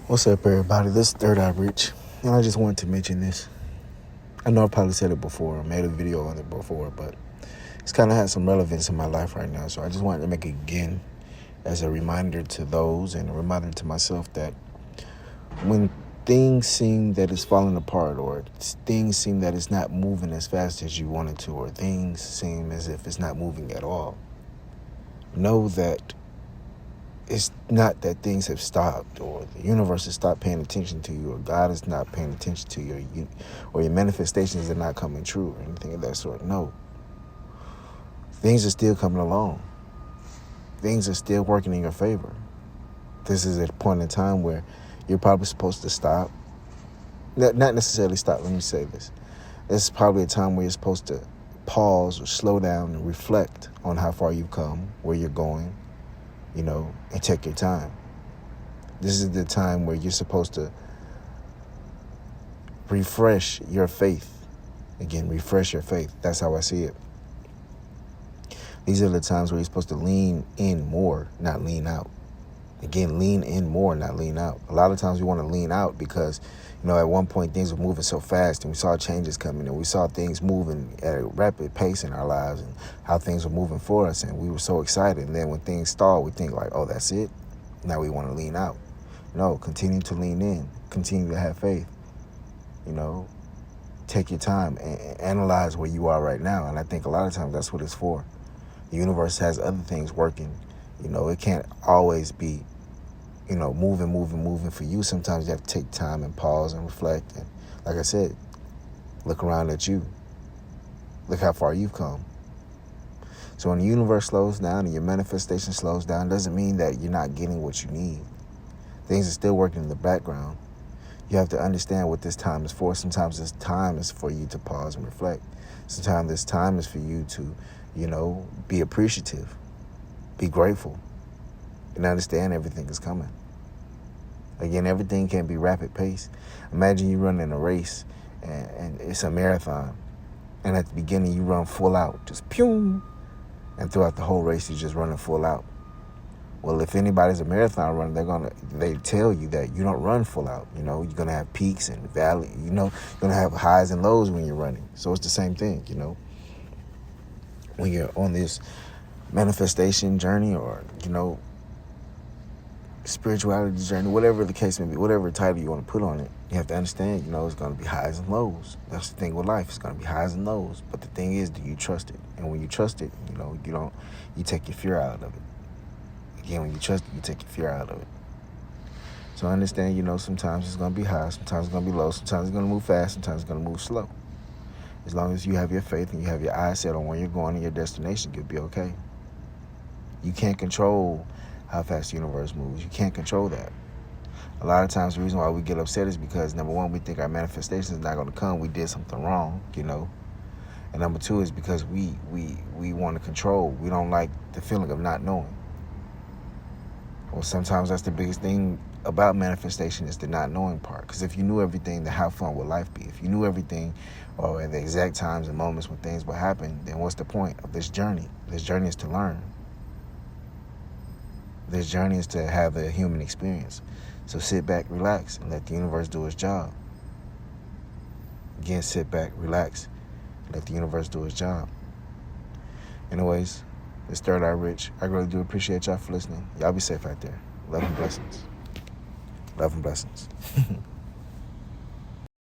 What's up, everybody? This is Third Eye Rich, and I just wanted to mention this. I know I probably said it before, made a video on it before, but it's kind of had some relevance in my life right now, so I just wanted to make it again as a reminder to those and a reminder to myself that when things seem that it's falling apart, or things seem that it's not moving as fast as you want it to, or things seem as if it's not moving at all, know that it's not that things have stopped, or the universe has stopped paying attention to you, or God is not paying attention to you, or your manifestations are not coming true, or anything of that sort. No. Things are still coming along. Things are still working in your favor. This is a point in time where you're probably supposed to stop. Not necessarily stop, let me say this. This is probably a time where you're supposed to pause or slow down and reflect on how far you've come, where you're going, and take your time. This is the time where you're supposed to refresh your faith. Again, refresh your faith. That's how I see it. These are the times where you're supposed to lean in more, not lean out. Again, lean in more, not lean out. A lot of times we want to lean out because, at one point things were moving so fast and we saw changes coming and we saw things moving at a rapid pace in our lives and how things were moving for us, and we were so excited. And then when things stall, we think like, oh, that's it? Now we want to lean out. No, continue to lean in. Continue to have faith. Take your time and analyze where you are right now. And I think a lot of times that's what it's for. The universe has other things working. It can't always be, moving for you. Sometimes you have to take time and pause and reflect. And like I said, look around at you. Look how far you've come. So when the universe slows down and your manifestation slows down, doesn't mean that you're not getting what you need. Things are still working in the background. You have to understand what this time is for. Sometimes this time is for you to pause and reflect. Sometimes this time is for you to, be appreciative, be grateful, and understand everything is coming. Again, everything can't be rapid pace. Imagine you running a race and it's a marathon. And at the beginning you run full out, just pew. And throughout the whole race you're just running full out. Well, if anybody's a marathon runner, they tell you that you don't run full out. You're going to have peaks and valleys. You're going to have highs and lows when you're running. So it's the same thing, when you're on this manifestation journey or, spirituality journey, whatever the case may be, whatever title you want to put on it, you have to understand, it's going to be highs and lows. That's the thing with life. It's going to be highs and lows. But the thing is, do you trust it? And when you trust it, you take your fear out of it. Again, when you trust it, you take your fear out of it. So understand, sometimes it's going to be high, sometimes it's going to be low, sometimes it's going to move fast, sometimes it's going to move slow. As long as you have your faith and you have your eyes set on where you're going and your destination, you'll be okay. You can't control how fast the universe moves. You can't control that. A lot of times the reason why we get upset is because, number one, we think our manifestation is not going to come. We did something wrong, And number two is because we want to control. We don't like the feeling of not knowing. Well, sometimes that's the biggest thing about manifestation, is the not knowing part. Because if you knew everything, then how fun would life be? If you knew everything, or at the exact times and moments when things will happen, then what's the point of this journey? This journey is to learn. This journey is to have a human experience. So sit back, relax, and let the universe do its job. Again, sit back, relax, and let the universe do its job. Anyways, it's Third Eye Rich. I really do appreciate y'all for listening. Y'all be safe out there. Love and blessings. Love and blessings.